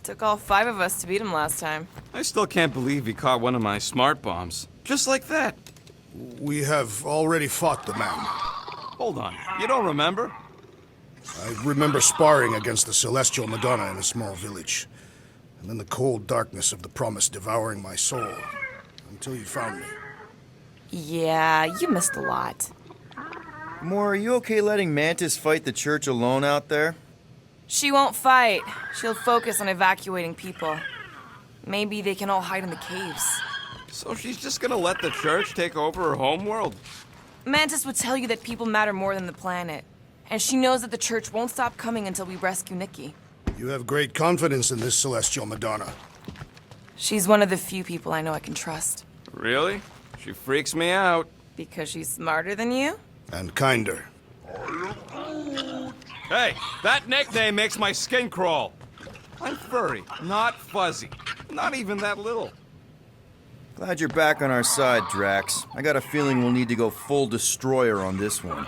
Took all 5 of us to beat him last time. I still can't believe he caught one of my smart bombs. Just like that. We have already fought the man. Hold on, you don't remember? I remember sparring against the Celestial Madonna in a small village. And then the cold darkness of the promise devouring my soul. Until you found me. Yeah, you missed a lot. Moore, are you okay letting Mantis fight the church alone out there? She won't fight. She'll focus on evacuating people. Maybe they can all hide in the caves. So she's just gonna let the church take over her homeworld? Mantis would tell you that people matter more than the planet. And she knows that the church won't stop coming until we rescue Nikki. You have great confidence in this Celestial Madonna. She's one of the few people I know I can trust. Really? She freaks me out. Because she's smarter than you? And kinder. Hey, that nickname makes my skin crawl. I'm furry, not fuzzy. Not even that little. Glad you're back on our side, Drax. I got a feeling we'll need to go full destroyer on this one.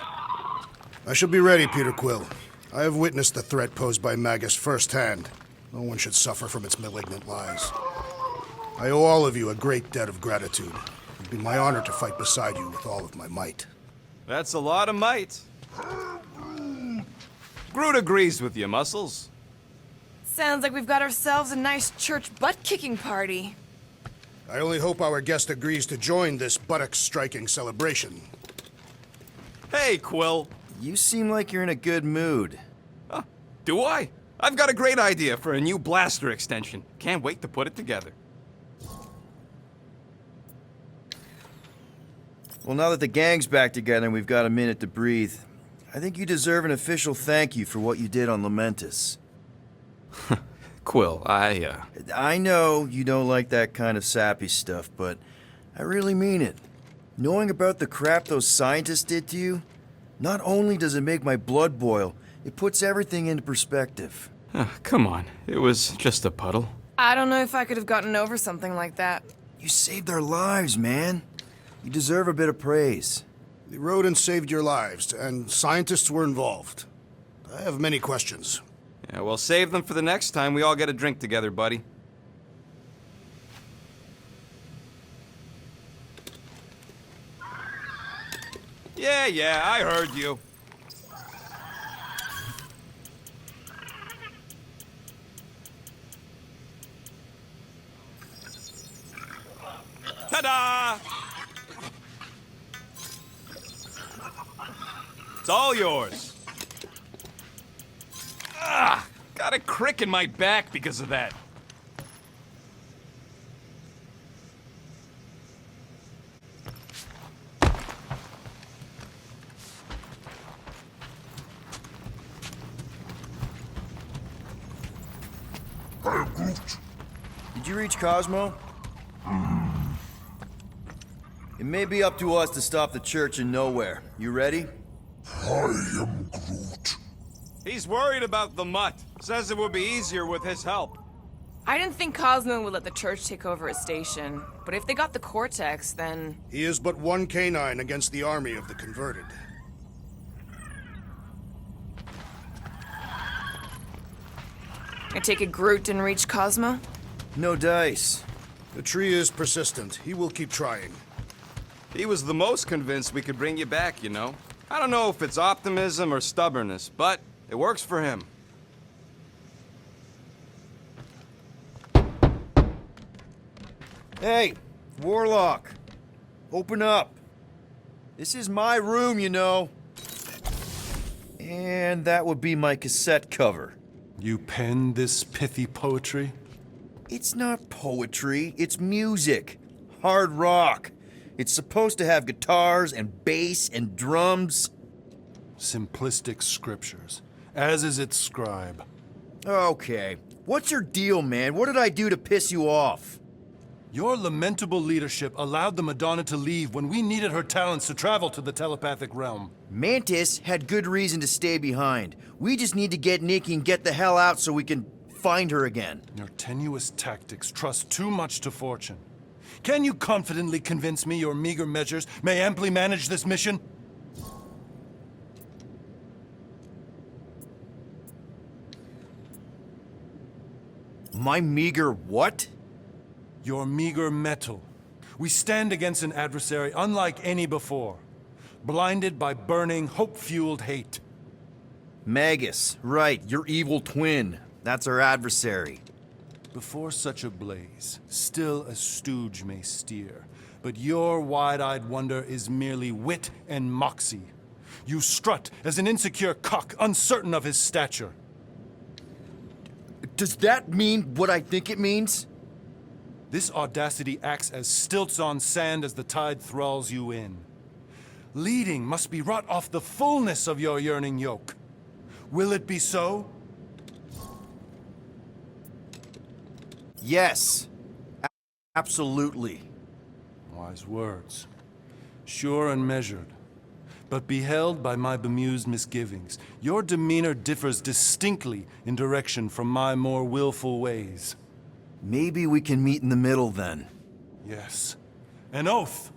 I shall be ready, Peter Quill. I have witnessed the threat posed by Magus firsthand. No one should suffer from its malignant lies. I owe all of you a great debt of gratitude. It'd be my honor to fight beside you with all of my might. That's a lot of might. Groot agrees with you, Muscles. Sounds like we've got ourselves a nice church butt-kicking party. I only hope our guest agrees to join this buttocks-striking celebration. Hey, Quill. You seem like you're in a good mood. Huh, do I? I've got a great idea for a new blaster extension. Can't wait to put it together. Well, now that the gang's back together and we've got a minute to breathe, I think you deserve an official thank you for what you did on Lamentus. Quill, I know you don't like that kind of sappy stuff, but I really mean it. Knowing about the crap those scientists did to you, not only does it make my blood boil, it puts everything into perspective. Come on. It was just a puddle. I don't know if I could have gotten over something like that. You saved their lives, man. You deserve a bit of praise. The rodents saved your lives, and scientists were involved. I have many questions. Yeah, well, save them for the next time we all get a drink together, buddy. Yeah, I heard you. Ta-da! It's all yours. Ah, got a crick in my back because of that. Did you reach Cosmo? It may be up to us to stop the church in nowhere. You ready? I am Groot. He's worried about the mutt. Says it would be easier with his help. I didn't think Cosmo would let the church take over a station, but if they got the Cortex, then... He is but one canine against the army of the converted. I take it Groot didn't reach Cosmo? No dice. The tree is persistent. He will keep trying. He was the most convinced we could bring you back, you know. I don't know if it's optimism or stubbornness, but it works for him. Hey, Warlock. Open up. This is my room, you know. And that would be my cassette cover. You penned this pithy poetry? It's not poetry, it's music. Hard rock. It's supposed to have guitars and bass and drums. Simplistic scriptures, as is its scribe. Okay. What's your deal, man? What did I do to piss you off? Your lamentable leadership allowed the Madonna to leave when we needed her talents to travel to the telepathic realm. Mantis had good reason to stay behind. We just need to get Nikki and get the hell out so we can find her again. Your tenuous tactics trust too much to fortune. Can you confidently convince me your meager measures may amply manage this mission? My meager what? Your meager metal. We stand against an adversary unlike any before, blinded by burning, hope-fueled hate. Magus, right, your evil twin. That's our adversary. Before such a blaze, still a stooge may steer, but your wide-eyed wonder is merely wit and moxie. You strut as an insecure cock, uncertain of his stature. Does that mean what I think it means? This audacity acts as stilts on sand as the tide thralls you in. Leading must be wrought off the fullness of your yearning yoke. Will it be so? Yes. Absolutely. Wise words. Sure and measured. But beheld by my bemused misgivings, your demeanor differs distinctly in direction from my more willful ways. Maybe we can meet in the middle then. Yes. An oath.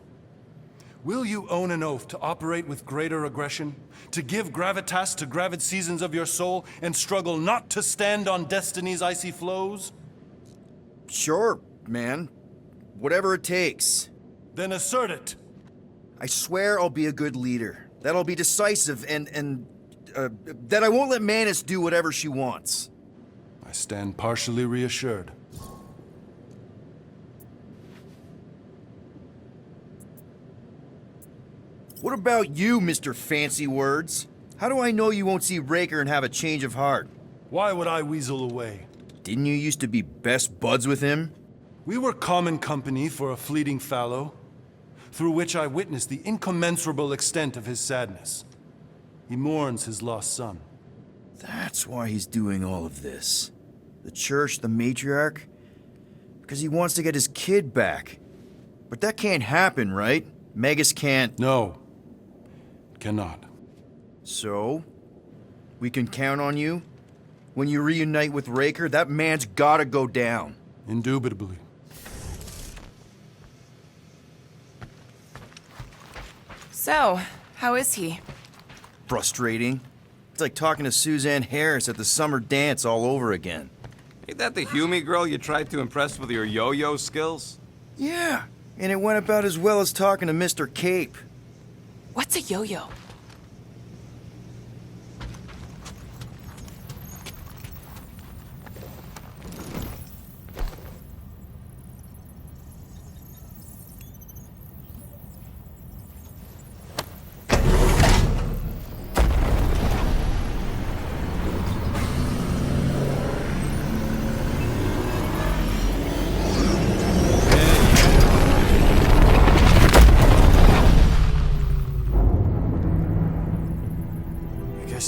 Will you own an oath to operate with greater aggression? To give gravitas to gravid seasons of your soul and struggle not to stand on destiny's icy flows? Sure, man. Whatever it takes. Then assert it. I swear I'll be a good leader. That I'll be decisive and that I won't let Manus do whatever she wants. I stand partially reassured. What about you, Mr. Fancy Words? How do I know you won't see Raker and have a change of heart? Why would I weasel away? Didn't you used to be best buds with him? We were common company for a fleeting fallow, through which I witnessed the incommensurable extent of his sadness. He mourns his lost son. That's why he's doing all of this. The church, the matriarch? Because he wants to get his kid back. But that can't happen, right? Magus can't. No, cannot. So? We can count on you? When you reunite with Raker, that man's gotta go down. Indubitably. So, how is he? Frustrating. It's like talking to Suzanne Harris at the summer dance all over again. Ain't that the Hume girl you tried to impress with your yo-yo skills? Yeah, and it went about as well as talking to Mr. Cape. What's a yo-yo?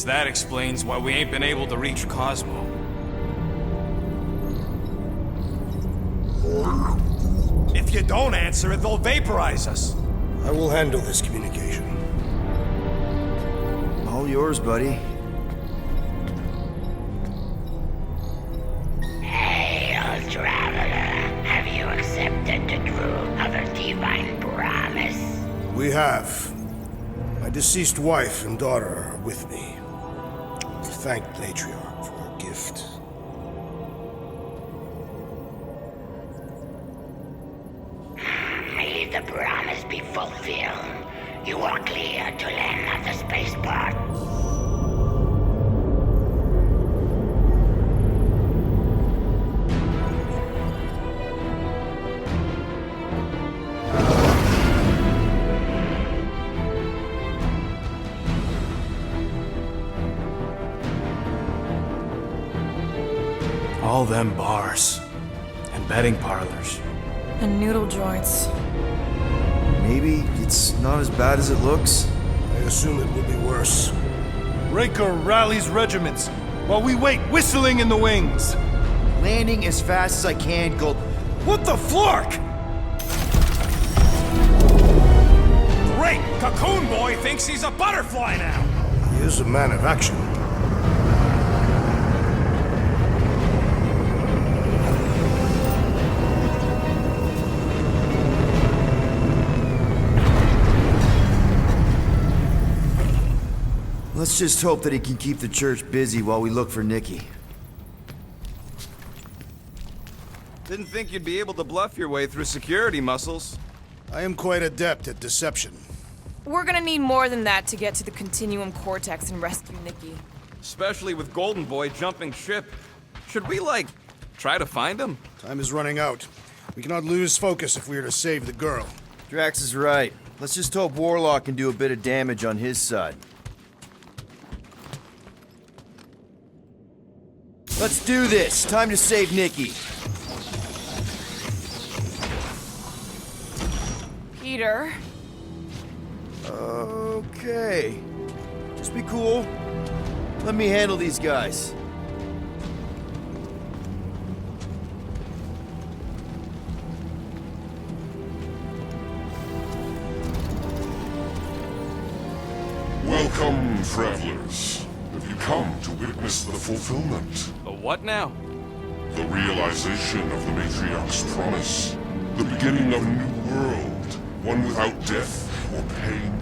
That explains why we ain't been able to reach Cosmo. If you don't answer it, they'll vaporize us. I will handle this communication. All yours, buddy. Hail, traveler. Have you accepted the truth of a divine promise? We have. My deceased wife and daughter are with me. Thank Matriarch for her gift. May the promise be fulfilled. You are clear to land at the spaceport. All them bars and betting parlors. And noodle joints. Maybe it's not as bad as it looks. I assume it will be worse. Raker rallies regiments while we wait whistling in the wings. Landing as fast as I can, Gold. What the flark? Great! Cocoon Boy thinks he's a butterfly now! He is a man of action. Let's just hope that he can keep the church busy while we look for Nikki. Didn't think you'd be able to bluff your way through security muscles. I am quite adept at deception. We're gonna need more than that to get to the Continuum Cortex and rescue Nikki. Especially with Golden Boy jumping ship. Should we, like, try to find him? Time is running out. We cannot lose focus if we are to save the girl. Drax is right. Let's just hope Warlock can do a bit of damage on his side. Let's do this. Time to save Nikki. Peter. Okay. Just be cool. Let me handle these guys. Welcome, travelers. Have you come to witness the fulfillment? The what now? The realization of the Matriarch's promise. The beginning of a new world. One without death, or pain,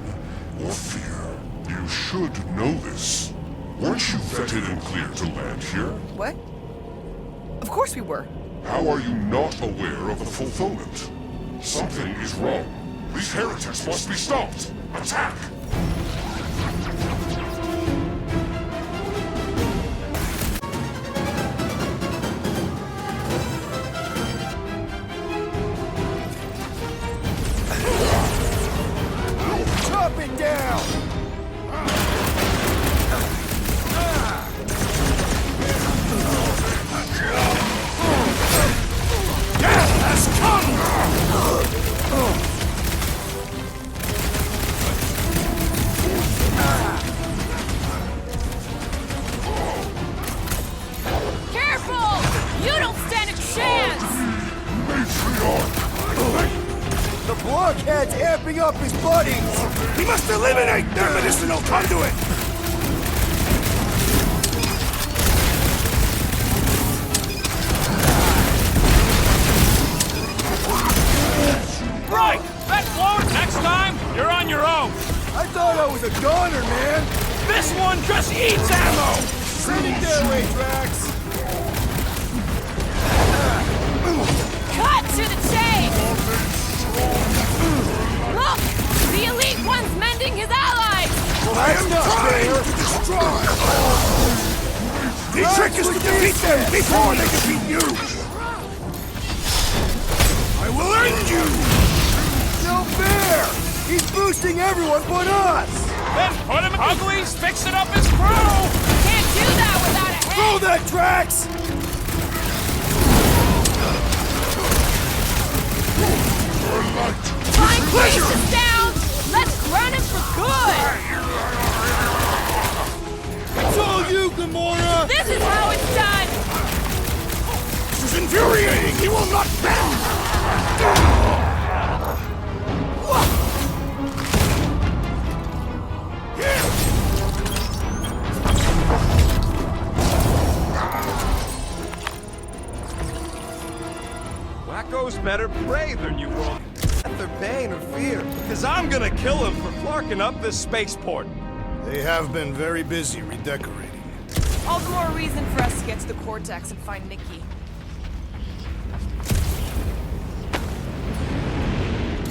or fear. You should know this. Weren't you vetted and cleared to land here? What? Of course we were. How are you not aware of the fulfillment? Something is wrong. These heretics must be stopped. Attack! Chop it down! Death has come! Careful! You don't stand a chance! The blockhead's amping up his buddies! We must eliminate their medicinal conduit! Right! That float, next time, you're on your own! I thought I was a goner, man! This one just eats ammo! Send it their way, Drax! Cut to the chase! Look! The Elite One's mending his allies! I am trying to destroy! The trick is to defeat them before they defeat you! I will end you! No fair! He's boosting everyone but us! Then put him in uglies, fixing up his crew! Can't do that without a Throw head! that, Drax! Fine Grace is down! Let's crown him for good! It's all you, Gamora! This is how it's done! This is infuriating! He will not bend! Wacko's better prey than you will. Death or pain or fear. Because I'm gonna kill him for flarking up this spaceport. They have been very busy redecorating. All the more reason for us to get to the Cortex and find Nikki.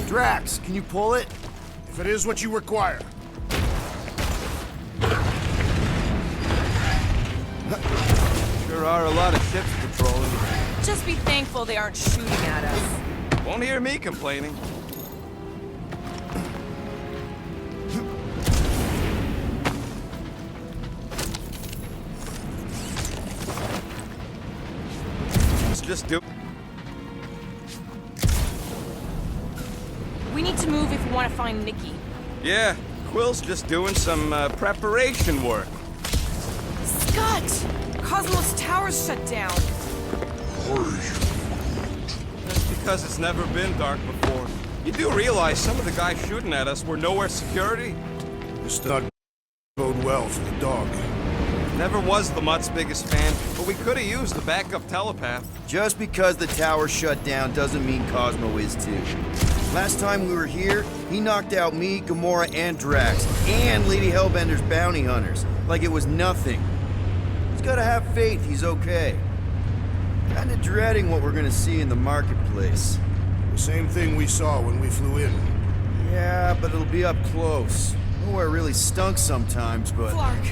Drax, can you pull it? If it is what you require. Sure are a lot of ships patrolling. Just be thankful they aren't shooting at us. Won't hear me complaining. Let's just do. We need to move if we want to find Nikki. Yeah, Quill's just doing some preparation work. Scott! Cosmos Tower's shut down. That's because it's never been dark before. You do realize some of the guys shooting at us were nowhere security? This does not bode well for the dog. Never was the Mutt's biggest fan, but we could have used the backup telepath. Just because the tower shut down doesn't mean Cosmo is too. Last time we were here, he knocked out me, Gamora, and Drax, and Lady Hellbender's bounty hunters, like it was nothing. He's gotta have faith he's okay. Kinda dreading what we're gonna see in the marketplace. The same thing we saw when we flew in. Yeah, but it'll be up close. Nowhere really stunk sometimes, but... Clark!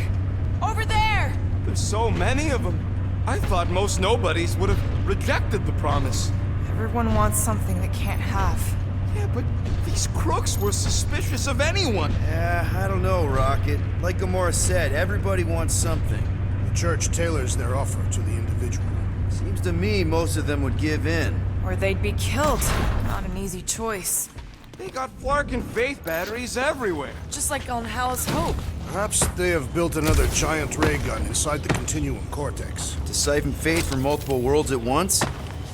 Over there! There's so many of them. I thought most nobodies would have rejected the promise. Everyone wants something they can't have. Yeah, but these crooks were suspicious of anyone. Yeah, I don't know, Rocket. Like Gamora said, everybody wants something. The church tailors their offer to the individual. Seems to me most of them would give in. Or they'd be killed. Not an easy choice. They got Flark and Faith batteries everywhere. Just like on Hal's Hope. Perhaps they have built another giant ray gun inside the Continuum Cortex. To siphon Faith from multiple worlds at once?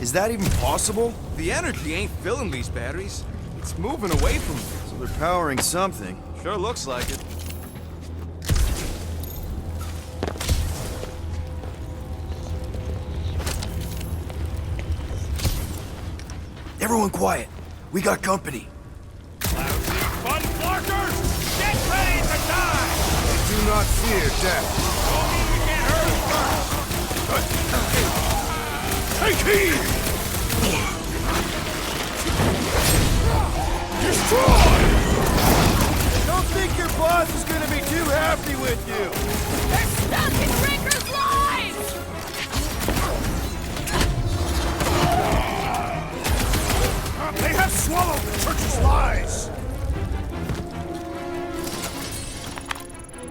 Is that even possible? The energy ain't filling these batteries. It's moving away from them. So they're powering something. Sure looks like it. Everyone quiet. We got company. Fun Flarkers! Get ready to die! Do not fear death. Don't mean we can't hurt us first! Take heed! Destroy! Don't think your boss is gonna be too happy with you. They're stuck in Ringer's lives! They have swallowed the church's lies!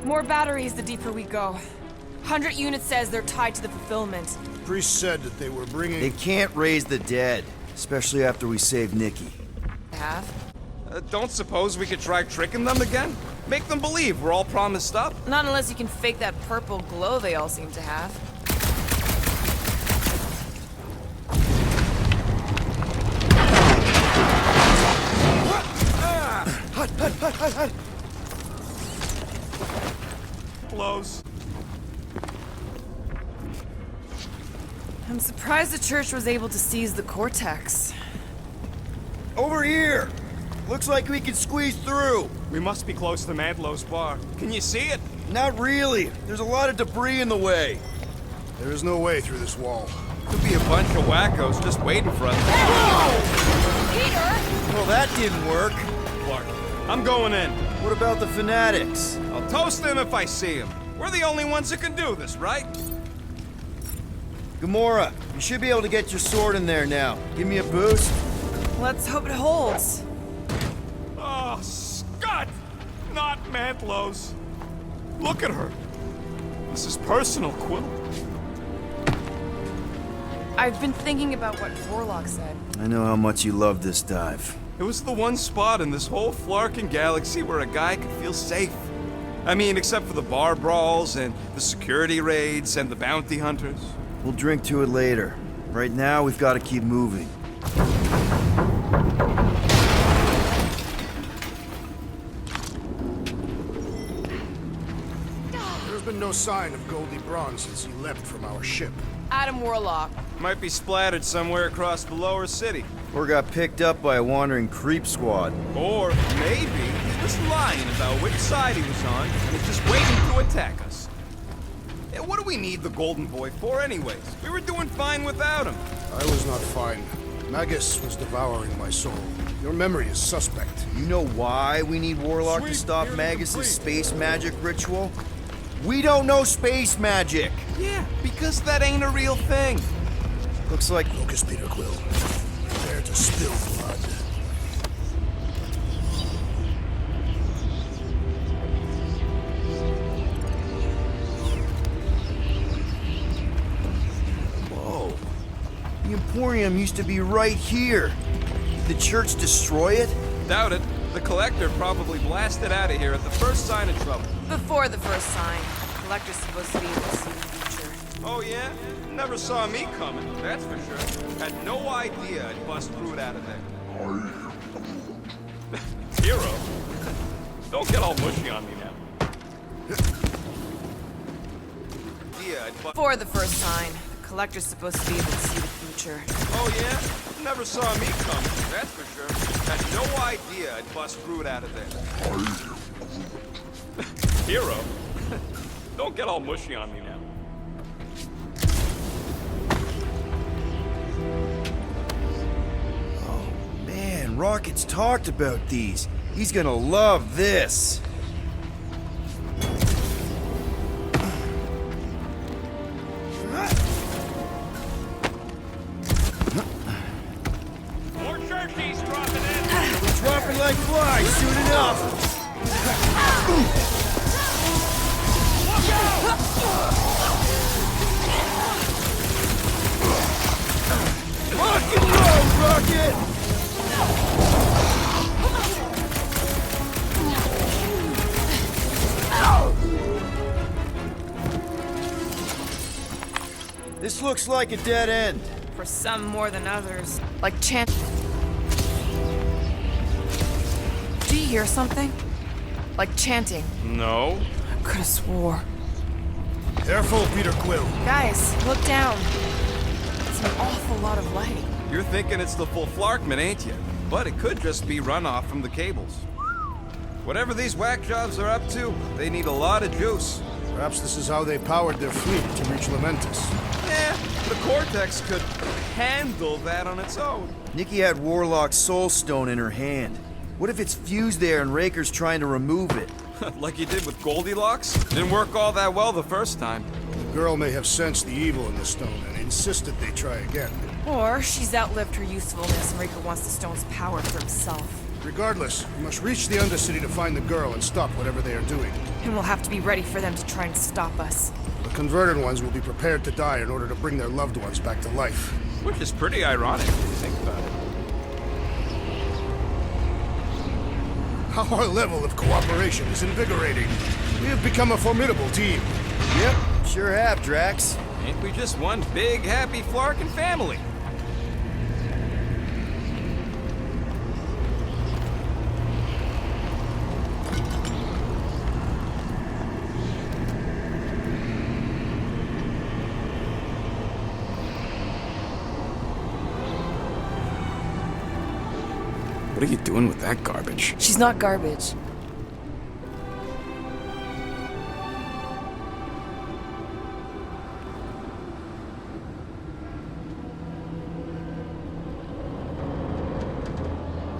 More batteries the deeper we go. 100 units says they're tied to the fulfillment. Priest said that they were bringing... They can't raise the dead, especially after we saved Nikki. Have? Don't suppose we could try tricking them again? Make them believe we're all promised up? Not unless you can fake that purple glow they all seem to have. Blows. I'm surprised the church was able to seize the Cortex. Over here! Looks like we can squeeze through. We must be close to Madlow's bar. Can you see it? Not really. There's a lot of debris in the way. There is no way through this wall. Could be a bunch of wackos just waiting for us. Peter! Well, that didn't work. Clark, I'm going in. What about the fanatics? I'll toast them if I see them. We're the only ones that can do this, right? Gamora, you should be able to get your sword in there now. Give me a boost. Let's hope it holds. Oh, Scott! Not Madlow's. Look at her. This is personal, Quill. I've been thinking about what Warlock said. I know how much you love this dive. It was the one spot in this whole Flarkin galaxy where a guy could feel safe. I mean, except for the bar brawls and the security raids and the bounty hunters. We'll drink to it later. Right now, we've got to keep moving. There's been no sign of Goldie Braun since he left from our ship. Adam Warlock. Might be splattered somewhere across the lower city. Or got picked up by a wandering creep squad. Or maybe he was lying about which side he was on and was just waiting to attack us. And what do we need the Golden Boy for anyways? We were doing fine without him. I was not fine. Magus was devouring my soul. Your memory is suspect. You know why we need Warlock to stop Magus's space magic ritual? We don't know space magic! Yeah, because that ain't a real thing. Looks like... Focus, Peter Quill. Prepare to spill blood. Whoa. The Emporium used to be right here. Did the church destroy it? Doubt it. The Collector probably blasted out of here at the first sign of trouble. Before the first sign. Collector's supposed to be able to see the future. Oh yeah? Never saw me coming, that's for sure. Had no idea I'd bust through it out of there. Hero? Don't get all mushy on me now. Before the first sign. The Collector's supposed to be able to see the future. Oh yeah? Never saw me coming, that's for sure. Had no idea I'd bust through it out of there. Hero? Don't get all mushy on me now. Man, Rocket's talked about these. He's gonna love this. More turkeys dropping in. We're dropping like flies soon enough. Rock and roll, Rocket! This looks like a dead end. For some more than others. Like chant. Do you hear something? Like chanting. No. I could have swore. Careful, Peter Quill. Guys, look down. It's an awful lot of light. You're thinking it's the full Flarkman, ain't you? But it could just be runoff from the cables. Whatever these whack jobs are up to, they need a lot of juice. Perhaps this is how they powered their fleet to reach Lamentus. The Cortex could handle that on its own. Nikki had Warlock's soul stone in her hand. What if it's fused there and Raker's trying to remove it? Like you did with Goldilocks? Didn't work all that well the first time. The girl may have sensed the evil in the stone and insisted they try again. Or she's outlived her usefulness and Raker wants the stone's power for himself. Regardless, we must reach the Undercity to find the girl and stop whatever they are doing. And we'll have to be ready for them to try and stop us. The converted ones will be prepared to die in order to bring their loved ones back to life. Which is pretty ironic if you think about it. Our level of cooperation is invigorating. We have become a formidable team. Yep, sure have, Drax. Ain't we just one big, happy Flarkin family? What are you doing with that garbage? She's not garbage.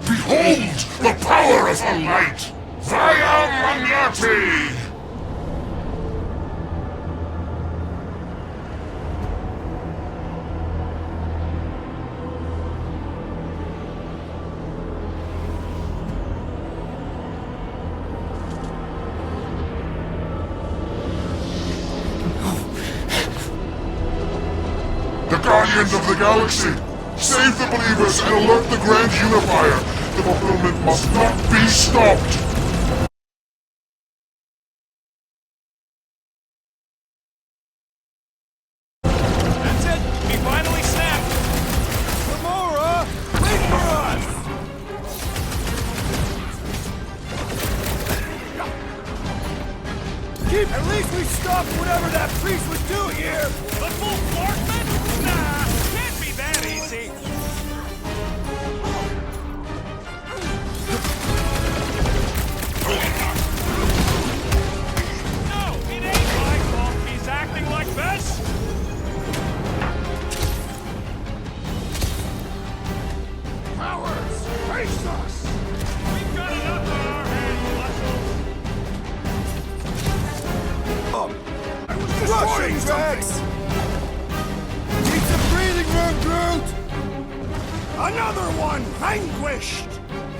Behold the power of the light! Via Magnati! The Guardians of the Galaxy! Save the believers and alert the Grand Unifier! The fulfillment must not be stopped! That's it. We finally snapped. Gamora, wait for us. At least we stopped whatever that priest was doing here! The full Flarkman? Nah, can't be that easy. No, it ain't my fault he's acting like this. Powers, face us! We've got enough on our hands, Muscles. I was destroying Drax! something! Need some breathing room, Groot! Another one vanquished!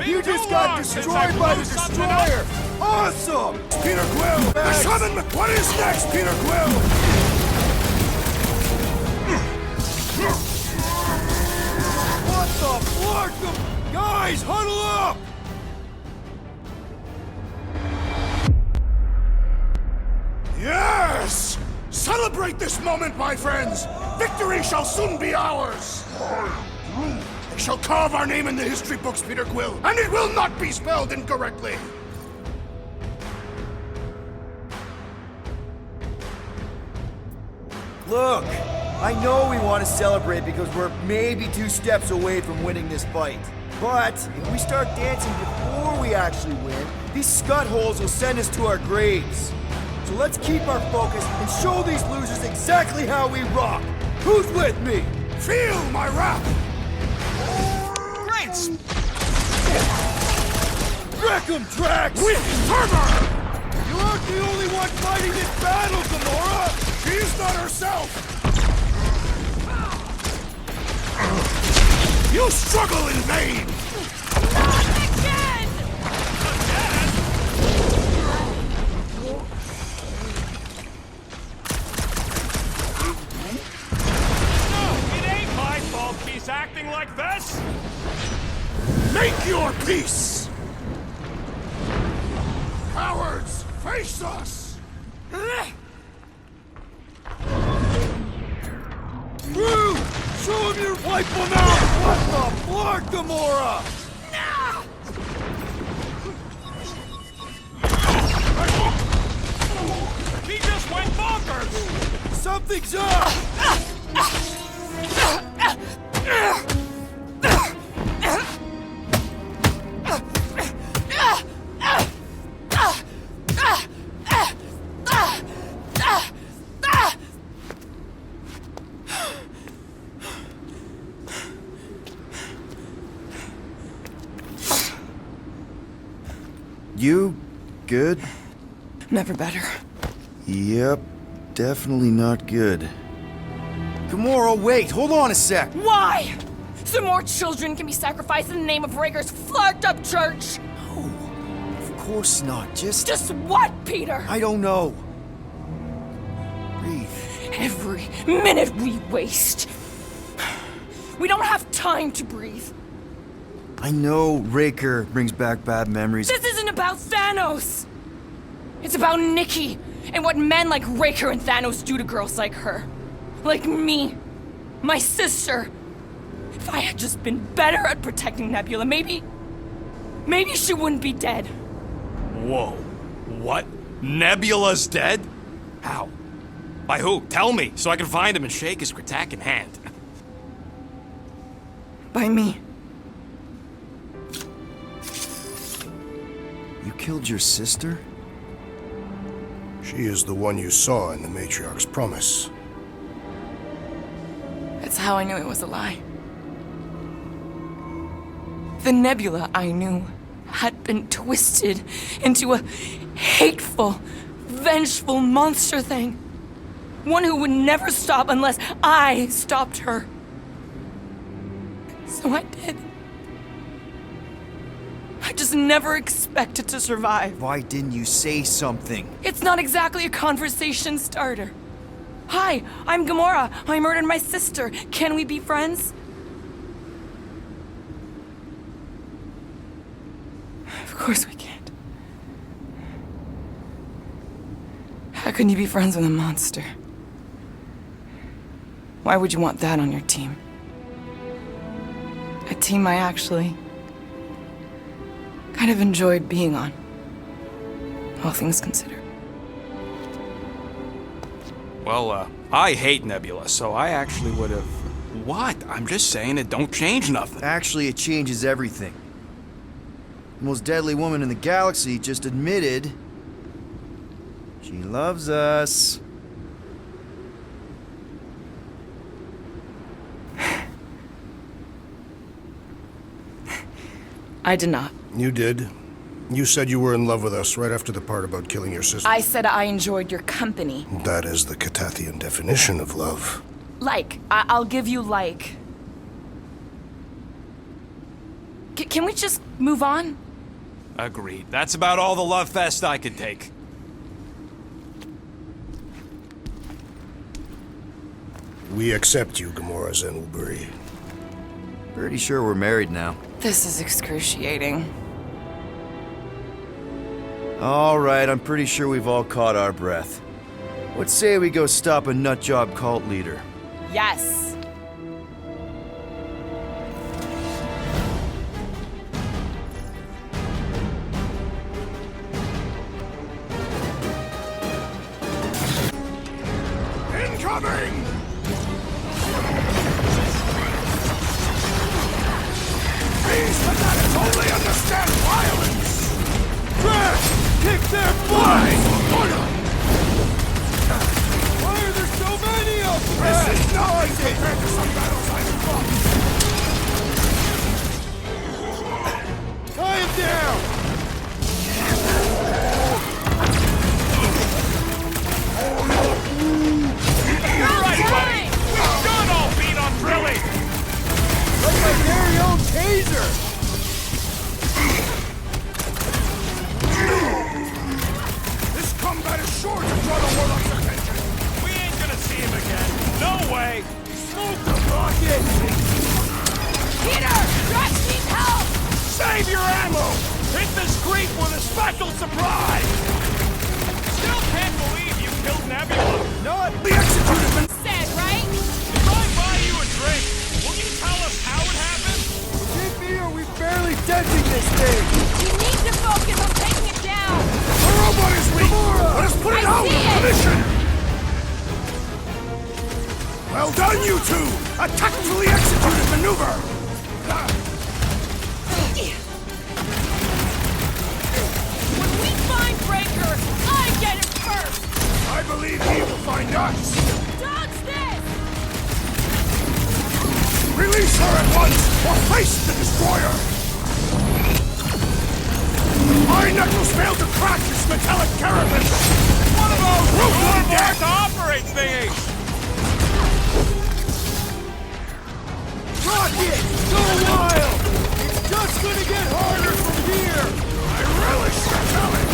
You just got destroyed by the Destroyer! Awesome! Peter Quill! The Shaman! What is next, Peter Quill? What the flark? Guys, huddle up! Yes! Celebrate this moment, my friends! Victory shall soon be ours! They shall carve our name in the history books, Peter Quill, and it will not be spelled incorrectly! Look, I know we want to celebrate because we're maybe 2 steps away from winning this fight. But if we start dancing before we actually win, these scut holes will send us to our graves. So let's keep our focus and show these losers exactly how we rock. Who's with me? Feel my wrath! Great! Attack him, Drax! With fervor! You aren't the only one fighting this battle, Gamora! She's not herself! You struggle in vain! It ain't my fault he's acting like this! Make your peace! Cowards, face us! Through! Show him your wipe him out! What the fuck, Gamora? He just went bonkers! Something's up! You good? Never better. Yep, definitely not good. Gamora, wait! Hold on a sec! Why? So more children can be sacrificed in the name of Raker's flagged up church? No, of course not. Just what, Peter? I don't know. Breathe. Every minute we waste. We don't have time to breathe. I know Raker brings back bad memories. This isn't about Thanos. It's about Nikki and what men like Raker and Thanos do to girls like her. Like me. My sister. If I had just been better at protecting Nebula, maybe she wouldn't be dead. Whoa. What? Nebula's dead? How? By who? Tell me, so I can find him and shake his Kratak hand. By me. You killed your sister? She is the one you saw in the Matriarch's promise. That's how I knew it was a lie. The Nebula I knew had been twisted into a hateful, vengeful monster thing. One who would never stop unless I stopped her. So I did. I just never expected to survive. Why didn't you say something? It's not exactly a conversation starter. Hi, I'm Gamora. I murdered my sister. Can we be friends? Of course we can't. How can you be friends with a monster? Why would you want that on your team? A team I actually kind of enjoyed being on, all things considered. Well, I hate Nebula, so I actually would have... What? I'm just saying it don't change nothing. Actually, it changes everything. The most deadly woman in the galaxy just admitted she loves us. I did not. You did. You said you were in love with us right after the part about killing your sister. I said I enjoyed your company. That is the Catathian definition of love. Like, I'll give you like. Can we just move on? Agreed. That's about all the love fest I could take. We accept you, Gamora Zenwilbury. Pretty sure we're married now. This is excruciating. All right, I'm pretty sure we've all caught our breath. Let's say we go stop a nutjob cult leader. Yes. Incoming! These fanatics only understand violence! Drax! Kick their butt! Why are there so many of them? This is nothing compared to some battles I've fought! Tie him down! Special surprise! Still can't believe you killed Nebula. Not the executed. Said, right? If I buy you a drink, will you tell us how it happened? Forgive me, or we barely denting this thing! You need to focus on taking it down. The robot is weak. Let us put it I out see of it. commission. Well done, you two. A tactfully executed maneuver. When we find Breaker, I get it first. I believe he will find us. Dodge this! Release her at once, or face the destroyer. My knuckles failed to crack this metallic carapace. What about Brutally dead. to operate thingy? Rocket! Go wild! It's just gonna get harder from here! I relish your challenge.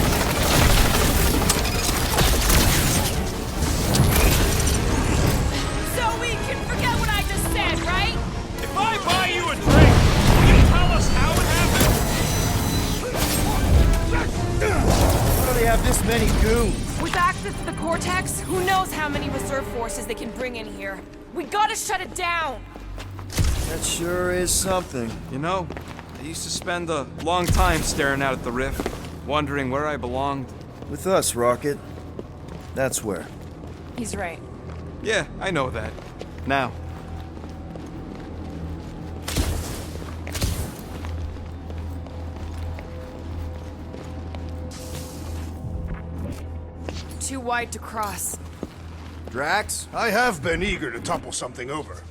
So we can forget what I just said, right? If I buy you a drink, will you tell us how it happened? How do they have this many goons? With access to the Cortex, who knows how many reserve forces they can bring in here. We gotta shut it down! That sure is something. You know, I used to spend a long time staring out at the rift, wondering where I belonged. With us, Rocket. That's where. He's right. Yeah, I know that. Now. Too wide to cross. Drax? I have been eager to topple something over.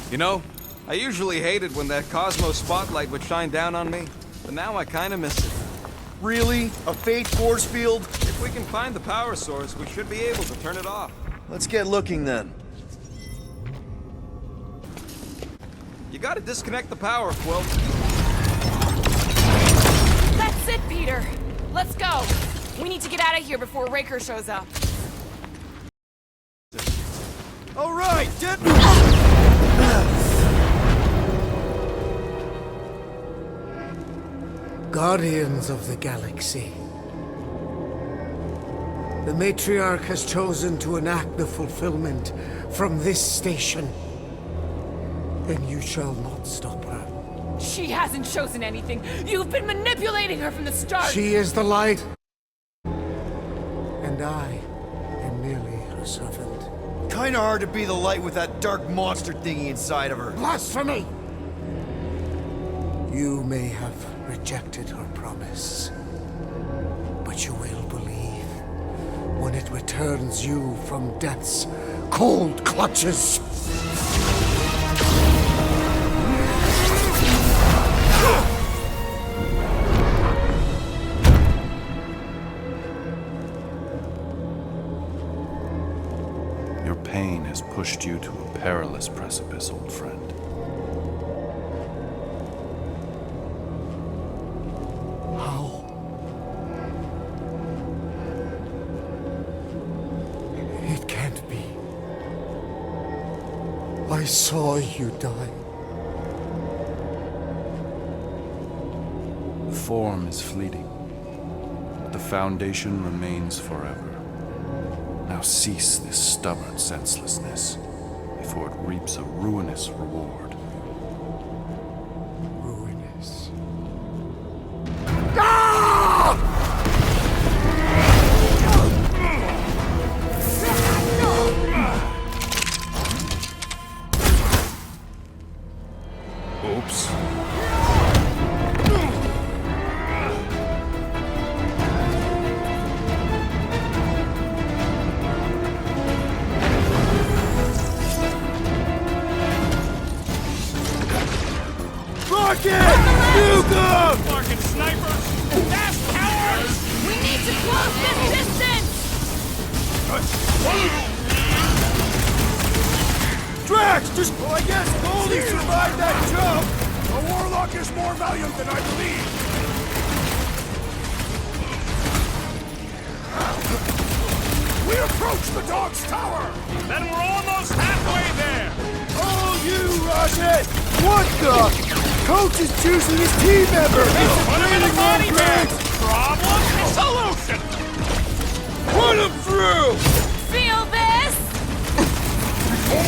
You know, I usually hated when that Cosmo spotlight would shine down on me, but now I kinda miss it. Really? A fate force field? If we can find the power source, we should be able to turn it off. Let's get looking then. You gotta disconnect the power, Quill. That's it, Peter. Let's go. We need to get out of here before Raker shows up. All right, get... Guardians of the Galaxy. The Matriarch has chosen to enact the fulfillment from this station. And you shall not stop her. She hasn't chosen anything. You've been manipulating her from the start. She is the light. And I am merely her servant. Kinda hard to be the light with that dark monster thingy inside of her. Blasphemy! You may have rejected her promise, but you will believe when it returns you from death's cold clutches. Your pain has pushed you to a perilous precipice, old friend. How? It can't be. I saw you die. The form is fleeting, but the foundation remains forever. Now cease this stubborn senselessness, before it reaps a ruinous reward. Ruinous. Oops. Fucking snipers! Fast cowards! We need to close this distance! Drax! Just... Well, I guess Goldie survived that jump! The Warlock is more valiant than I believe. We approach the dog's tower! Then we're almost halfway there! Oh, you, Rocket! What the? Coach is choosing his team member! Put him in a body bag! Problem? Solution! Put him through! Feel this?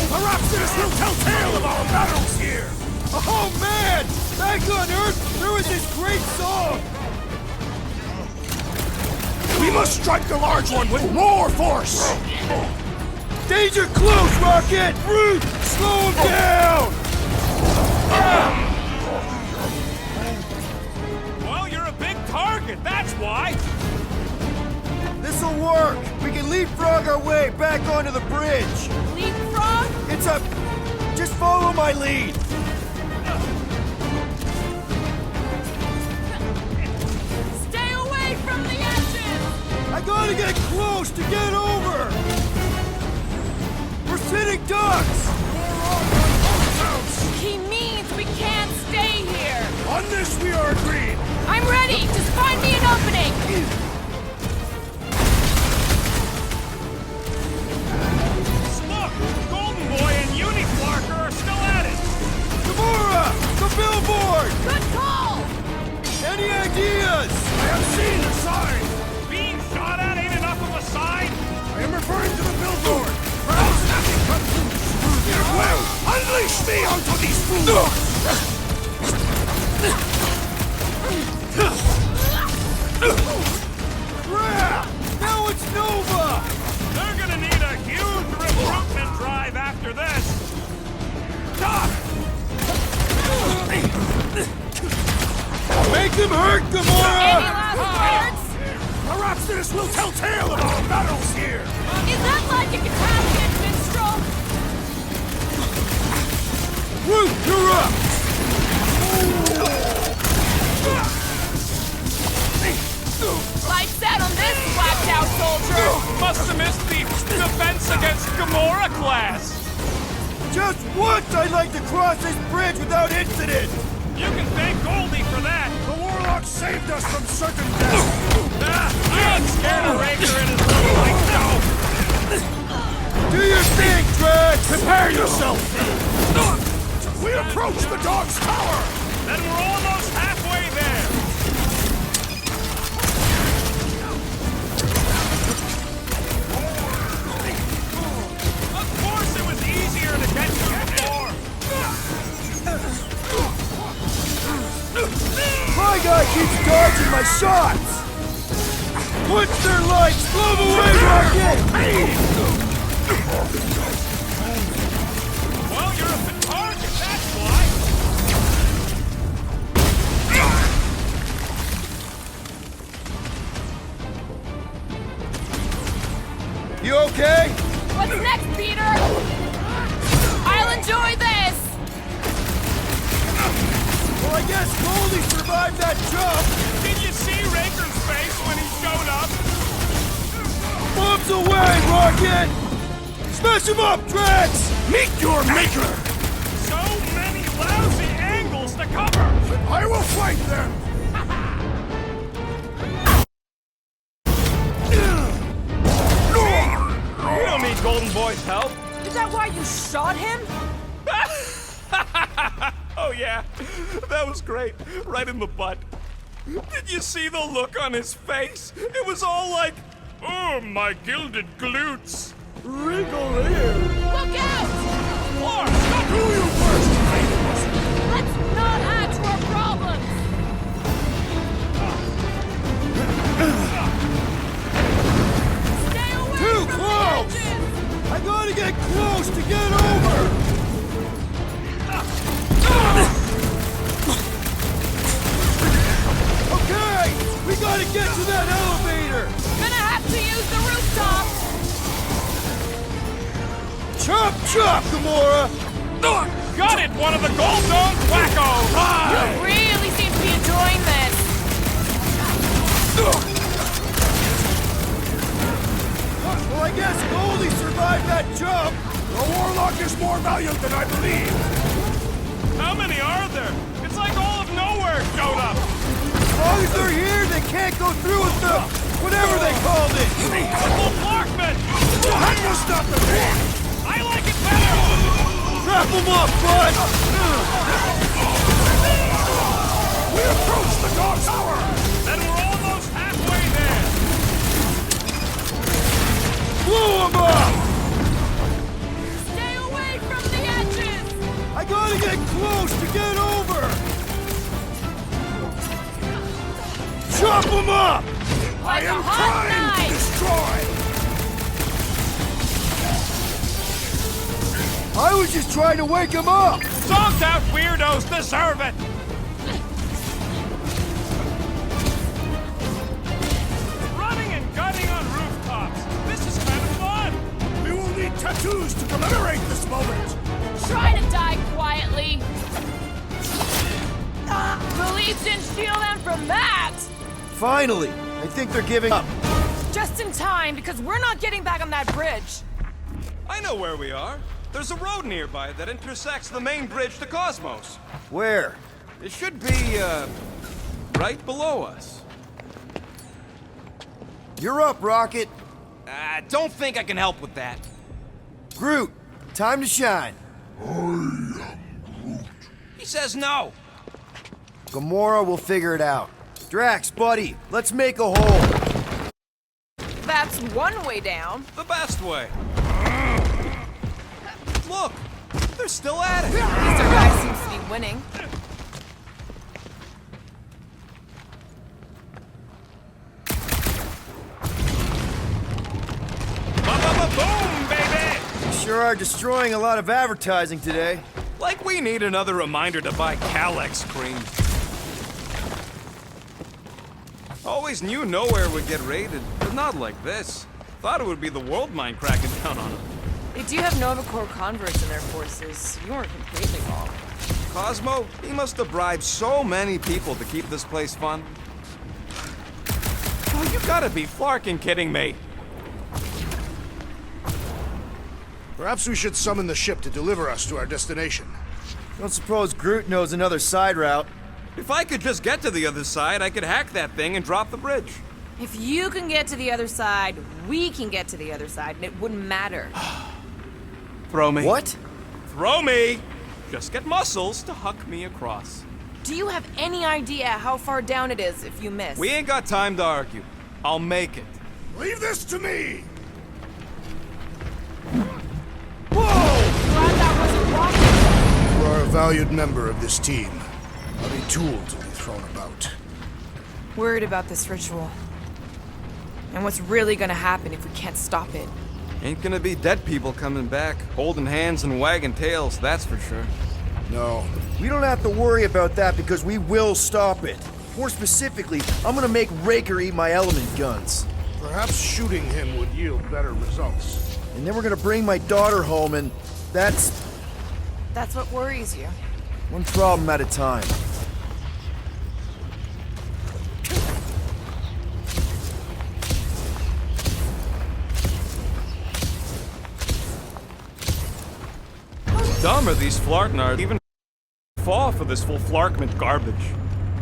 Perhaps this will tell tale of our battles here! Oh, man! Back on Earth, there was this great song! We must strike the large one with more force! Danger close, Rocket! Root! Slow him down! Well, you're a big target, that's why! This'll work! We can leapfrog our way back onto the bridge! Leapfrog? It's a... Just follow my lead! Stay away from the edges! I gotta get close to get over! We're sitting ducks! He means we can't stay here! On this we are agreed! I'm ready! Just find me an opening! Look! Golden Boy and Uniflarker are still at it! Gamora! The billboard! Good call! Any ideas? I have seen the sign! Being shot at ain't enough of a sign! I am referring to the billboard! Perhaps nothing comes through! Well, unleash me onto these fools! Crap! Now it's Nova! They're gonna need a huge recruitment drive after this! Doc! Make them hurt, Any Gamora! last words? Perhaps this will tell tale of our battles here! Is that like a Italian minstrel? Root, you're up! Lights out on this whacked out soldier! Must have missed the defense against Gamora class! Just once I'd like to cross this bridge without incident! You can thank Goldie for that! The Warlock saved us from certain death! I ain't scared of Raker and his little like Do your thing, Drax! Prepare yourself! We approach the dog's tower! Then we're almost halfway there! Of course it was easier to get to before! My guy keeps dodging my shots! Punch their lights! Blow them away, Rocket! Well, you're a fit target, that's why! You okay? What's next, Peter? I'll enjoy this! Well, I guess Goldie survived that jump! Did you see Raker's face when he showed up? Bombs away, Rocket! Smash him up, Drax! Meet your maker! So many lousy angles to cover! I will fight them! You don't need Golden Boy's help! Is that why you shot him? Oh yeah, that was great. Right in the butt. Did you see the look on his face? It was all like, oh, my gilded glutes. Wriggle here. Look out! Lord, stop! Do you first, Let's not add to our problems! Stay away Too from close! the edges! I gotta get close to get over! Okay! We gotta get to that elevator! Gonna have to use the rooftop! Chop chop, Gamora! Got it, one of the Gold Dome wackos! You really seem to be enjoying this! Well, I guess Goldie survived that jump! The Warlock is more valiant than I believe! How many are there? It's like all of nowhere showed up! As long as they're here, they can't go through with the... whatever they called it! Triple Flarkman! That was not the point! I like it better! Wrap him up, bud! We approach the Dark Tower! Then we're almost halfway there! Blow him up! Stay away from the edges! I gotta get close to get over! Chop him up! Like I am a hot trying to knife. destroy! I was just trying to wake him up! Zonked out weirdos deserve it! Running and gunning on rooftops! This is kind of fun! We will need tattoos to commemorate this moment! Try to die quietly. Police didn't shield them from that! Finally! I think they're giving up. Just in time, because we're not getting back on that bridge. I know where we are. There's a road nearby that intersects the main bridge to Cosmos. Where? It should be, right below us. You're up, Rocket. Don't think I can help with that. Groot, time to shine. He says no. Gamora will figure it out. Drax, buddy, let's make a hole. That's one way down. The best way. Look, they're still at it. At least our guy seems to be winning. Boom, baby! You sure are destroying a lot of advertising today. Like we need another reminder to buy Calyx cream. Always knew nowhere would get raided, but not like this. Thought it would be the world mine cracking down on them. They do have Nova Corps converts in their forces. You weren't completely wrong. Cosmo, he must have bribed so many people to keep this place fun. Oh, you gotta be flarking kidding me. Perhaps we should summon the ship to deliver us to our destination. Don't suppose Groot knows another side route. If I could just get to the other side, I could hack that thing and drop the bridge. If you can get to the other side, we can get to the other side, and it wouldn't matter. Throw me. What? Throw me! Just get muscles to huck me across. Do you have any idea how far down it is if you miss? We ain't got time to argue. I'll make it. Leave this to me! Glad that wasn't walking. You are a valued member of this team, not a tool to be thrown about. Worried about this ritual. And what's really gonna happen if we can't stop it. Ain't gonna be dead people coming back, holding hands and wagging tails, that's for sure. No. We don't have to worry about that because we will stop it. More specifically, I'm gonna make Raker eat my element guns. Perhaps shooting him would yield better results. And then we're gonna bring my daughter home and that's That's what worries you. one problem at a time. Dumb are these Flarknards even fall for this full Flarkment garbage.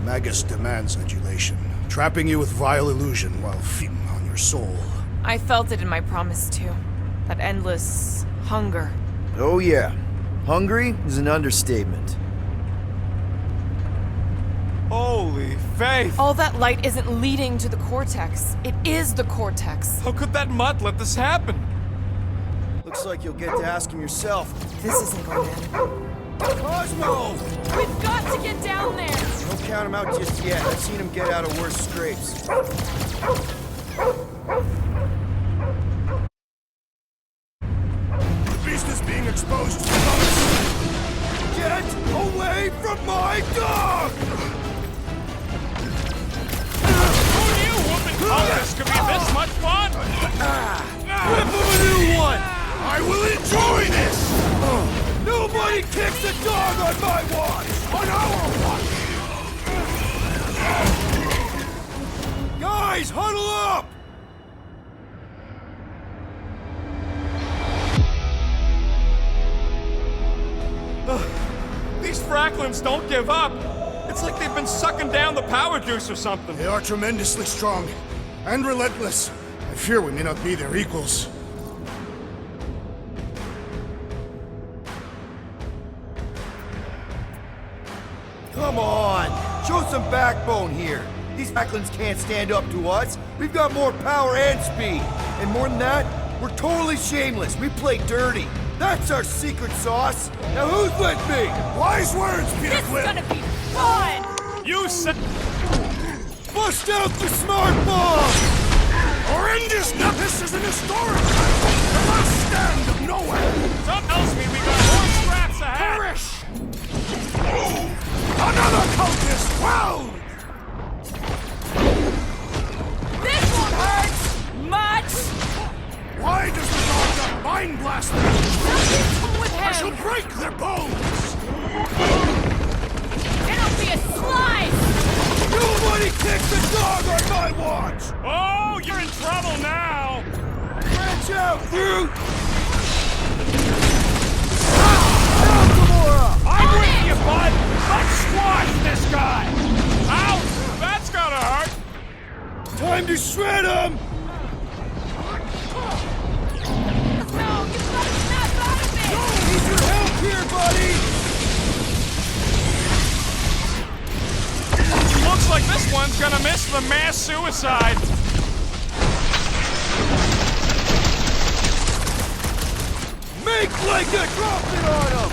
Magus demands adulation, trapping you with vile illusion while feeding on your soul. I felt it in my promise too. That endless hunger. Oh yeah. Hungry is an understatement. Holy faith! All that light isn't leading to the cortex. It is the cortex. How could that mutt let this happen? Looks like you'll get to ask him yourself. This isn't going to end. Cosmo! We've got to get down there! Don't count him out just yet. I've seen him get out of worse scrapes. The beast is being exposed to the virus. Get away from my dog! Who knew whooping colors could be this much fun? Rip him a new one! I will enjoy this! Nobody kicks a dog on my watch! On our watch! Guys, huddle up! These Fracklins don't give up. It's like they've been sucking down the power juice or something. They are tremendously strong and relentless. fear we may not be their equals. Come on! Show some backbone here! These Backlins can't stand up to us! We've got more power and speed! And more than that, we're totally shameless! We play dirty! That's our secret sauce! Now who's with me? Wise words, Peter This is Quill! gonna be fun! You said. Bust out the smart bomb! Horrendous Nepis is an historic battle! The last stand of nowhere! Something tells me we got more scraps ahead. Perish! Another cultist found! This won't hurt much! Why does the dog not mind blast them? Something's wrong with I shall him! break their bones! It'll be a slice! Nobody kicks the dog on my watch! Oh, you're in trouble now. Branch out, Groot! Nakamura! I'm with you, bud. Let's squash this guy. Ouch! That's gotta hurt. Time to shred him! No, you've got to snap out of it! Need your help here, buddy! Looks like this one's gonna miss the mass suicide. Make like a drop it on him!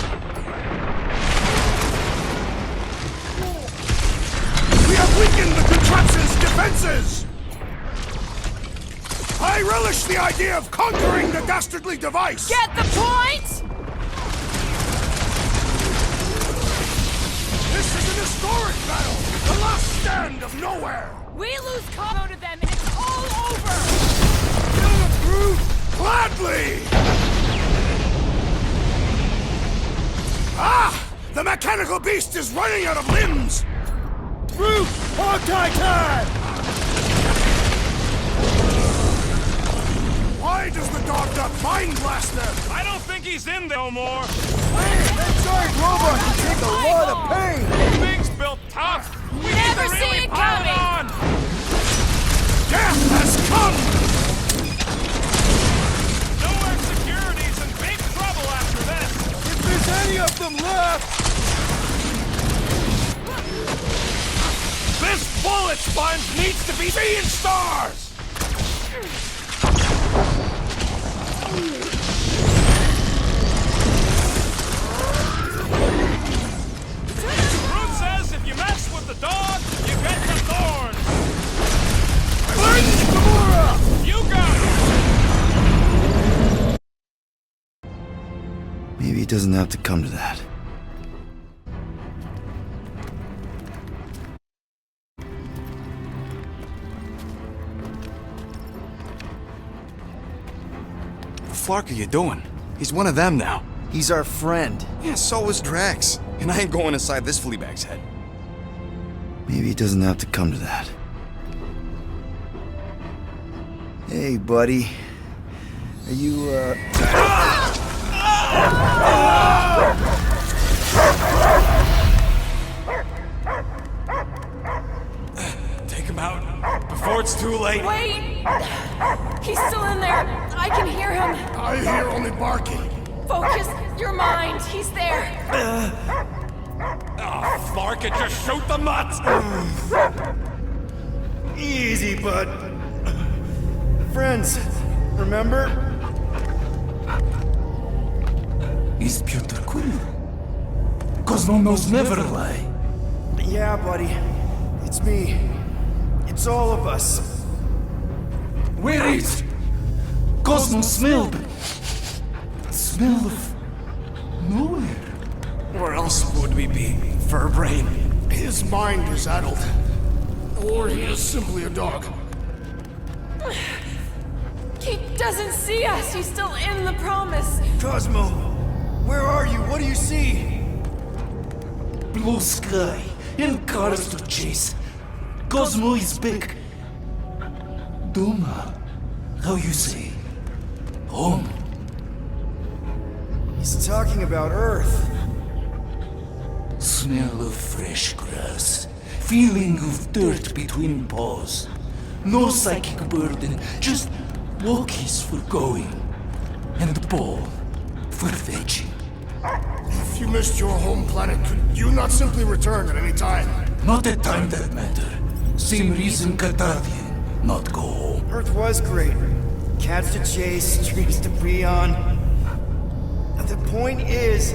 We have weakened the contraption's defenses! I relish the idea of conquering the dastardly device! Get the point? This is an historic battle! The last stand of nowhere! We lose Cosmo to them and it's all over! Kill the brute gladly! Ah! The mechanical beast is running out of limbs! Groot! Hog-tie time! Why does the dog not mind blast them? I don't think he's in there no more. That giant robot can take a lot of pain! Thing's built tough. We need Never to see really it pile it coming. on. Death has come! Nowhere security's in big trouble after this. If there's any of them left! This bullet sponge needs to be seeing stars. Groot says if you mess with the dog, you get the thorns. You got it. Maybe it doesn't have to come to that. What the flark are you doing? He's one of them now. He's our friend. Yeah, so is Drax. And I ain't going inside this fleabag's head. Maybe it doesn't have to come to that. Hey, buddy. Are you, Take him out before it's too late. Wait! He's still in there. I can hear him. I hear only barking. Focus your mind. He's there. Oh, Flark, it just shoot the nuts. Easy, bud. Friends, remember? Is Peter Quill. Cosmo knows never lie. Yeah, buddy. It's me. It's all of us. Where is Cosmo smelled? Smell of nowhere. Where else would we be, Furbrain? His mind is addled. Or he is simply a dog. He doesn't see us. He's still in the promise. Cosmo, where are you? What do you see? Blue sky and cars to chase. Cosmo is back. Doma, how you say? Home. He's talking about Earth. Smell of fresh grass. Feeling of dirt between paws. No psychic burden, just Wookiees for going, and the ball for fetching. If you missed your home planet, could you not simply return at any time? Not a time that matter. Same reason Cardassian not go home. Earth was great. Cats to chase, trees to be on. The point is,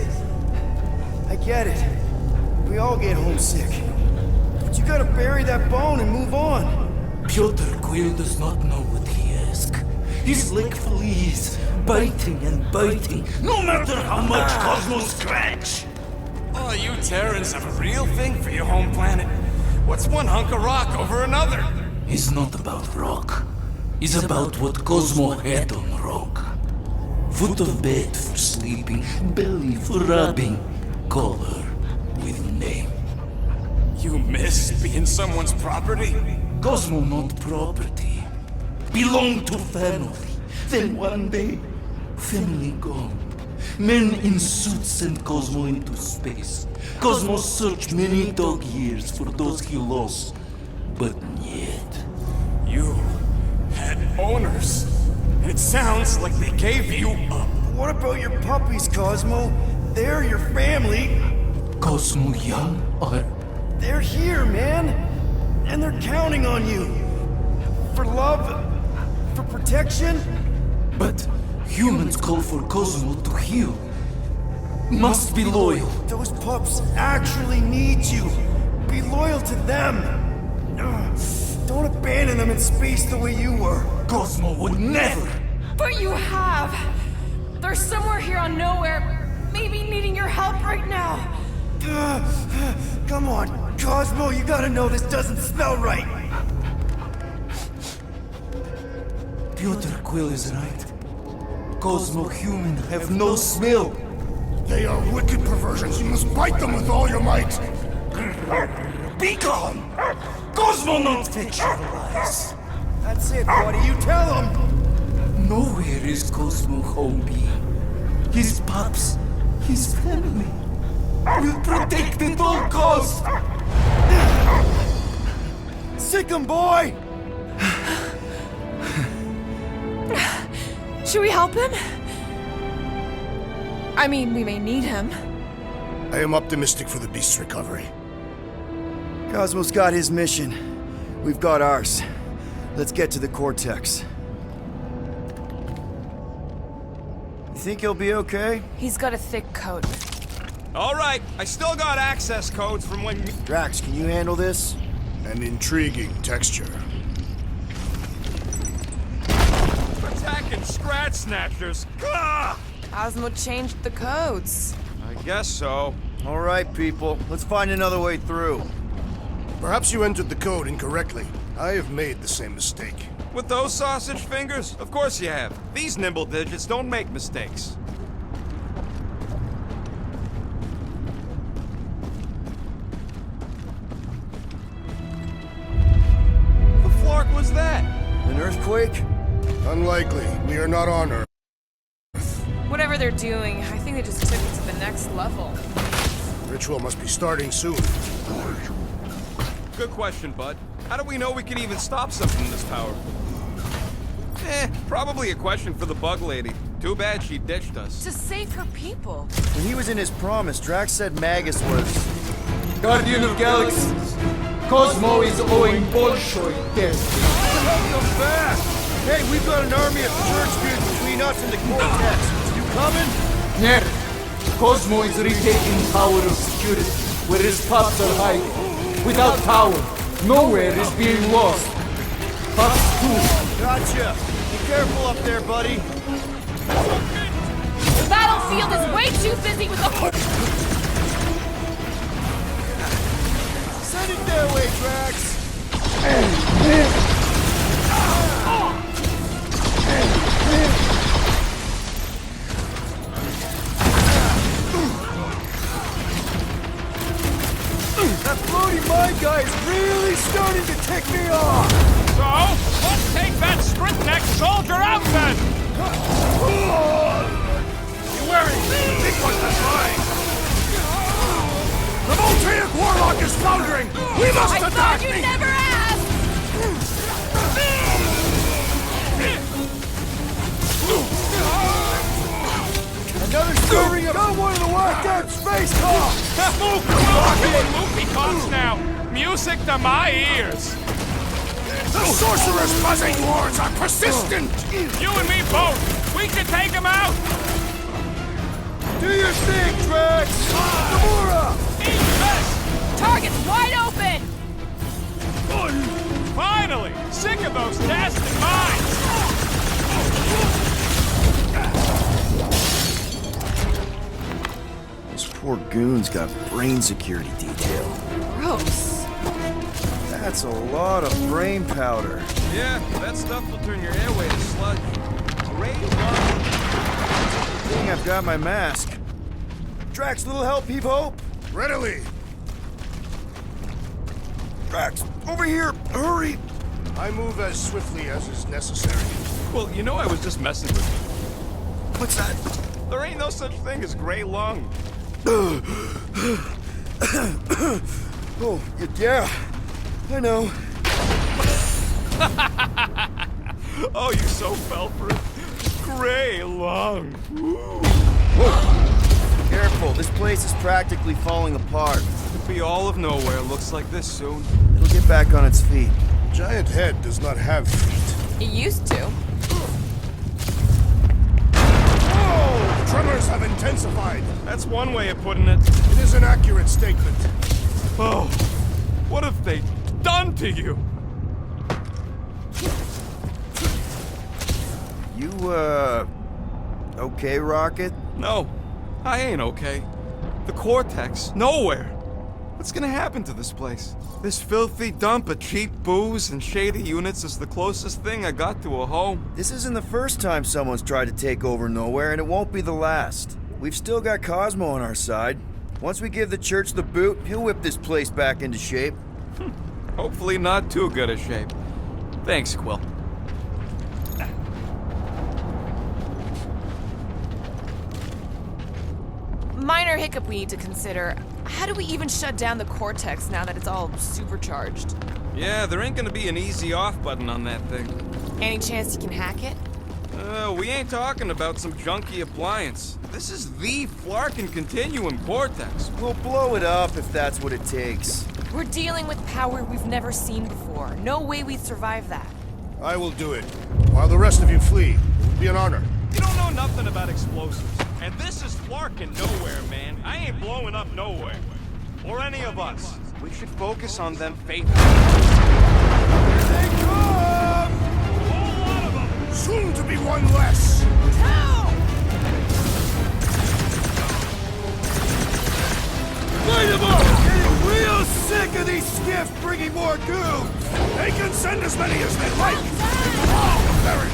I get it. We all get homesick. But you gotta bury that bone and move on. Piotr Quill does not know what he asks. He's like fleas, biting and biting, no matter how much Cosmo scratch. Oh, you Terrans have a real thing for your home planet. What's one hunk of rock over another? It's not about rock. It's about what Cosmo had on rock. Foot of bed for sleeping, belly for rubbing, color with name. You miss being someone's property? Cosmo not property. Belong to family. Then one day, family gone. Men in suits sent Cosmo into space. Cosmo searched many dog years for those he lost. But yet... You had owners. It sounds like they gave you up. What about your puppies, Cosmo? They're your family. Cosmo young or... They're here, man. And they're counting on you. For love, for protection. But humans call for Cosmo to heal. Must be loyal. Those pups actually need you. Be loyal to them. Don't abandon them in space the way you were. Cosmo would never. But you have! They're somewhere here on nowhere, maybe needing your help right now. Come on, Cosmo, you gotta know this doesn't smell right. Piotr Quill is right. Cosmo human have no smell. They are wicked perversions. You must bite them with all your might. Be gone! Cosmo not fetch your lies. That's it, buddy. You tell him. Nowhere is Cosmo home be. His pups, his family, will protect at all costs. Sick 'em, boy! Should we help him? I mean, we may need him. I am optimistic for the beast's recovery. Cosmo's got his mission. We've got ours. Let's get to the Cortex. You think he'll be okay? He's got a thick coat. All right, I still got access codes from when... Drax, can you handle this? An intriguing texture. Attacking Scratch Snatchers. Gah! Cosmo changed the codes. I guess so. All right, people. Let's find another way through. Perhaps you entered the code incorrectly. I have made the same mistake. With those sausage fingers? Of course you have. These nimble digits don't make mistakes. The flark was that? An earthquake? Unlikely. We are not on Earth. Whatever they're doing, I think they just took it to the next level. Ritual must be starting soon. Good question, bud. How do we know we can even stop something this powerful? Probably a question for the bug lady. Too bad she ditched us. To save her people. When he was in his promise, Drax said Magus was... Guardian of Galaxies, Cosmo is owing Bolshoi death. Hey, we've got an army of church dudes between us and the Cortex. You coming? Never. Cosmo is retaking power of security, where his pups are hiding. Without power, nowhere is being lost. Pups too. Gotcha. Be careful up there, buddy. The battlefield is way too busy with the... Send it their way, Drax. That floating mind guy is really starting to tick me off! So, let's take that sprint-neck soldier out then! You wearing big one that's right! The Voltaic Warlock is foundering! We must I attack! thought you never asked! Smoke! Loopy comes now! Music to my ears! The sorcerer's buzzing horns are persistent! You and me both! We should take him out! Do your thing, Drax! Gamora! Eat this! Target's wide open! Finally! Sick of those dasting mines! Those poor goons got brain security detail. Gross. That's a lot of brain powder. Yeah, that stuff will turn your airway to sludge. Great one. Good thing I've got my mask. Drax, little help, heave hope. Readily! Drax, over here, hurry! I move as swiftly as is necessary. Well, you know I was just messing with you. What's that? There ain't no such thing as gray lung. Oh, yeah, I know. Oh, you so fell for it. Gray lung. Whoa! Careful, this place is practically falling apart. Could be all of nowhere looks like this soon. It'll get back on its feet. Giant head does not have feet. It used to. Oh! Tremors have intensified. That's one way of putting it. It is an accurate statement. Oh, what have they done to you? You, okay, Rocket? No, I ain't okay. The Cortex, nowhere. What's gonna happen to this place? This filthy dump of cheap booze and shady units is the closest thing I got to a home. This isn't the first time someone's tried to take over Nowhere, and it won't be the last. We've still got Cosmo on our side. Once we give the church the boot, he'll whip this place back into shape. Hopefully not too good a shape. Thanks, Quill. Minor hiccup we need to consider. How do we even shut down the Cortex now that it's all supercharged? Yeah, there ain't gonna be an easy off button on that thing. Any chance you can hack it? We ain't talking about some junky appliance. This is the Flarkin Continuum Cortex. We'll blow it up if that's what it takes. We're dealing with power we've never seen before. No way we'd survive that. I will do it. While the rest of you flee, it would be an honor. You don't know nothing about explosives. And this is Flarkin Nowhere, man. I ain't blowing up nowhere. Or any of us. We should focus on them fate. Here they come! A whole lot of them! Soon to be one less! Light them up! Getting real sick of these skiffs bringing more goons! They can send as many as they like! All perish!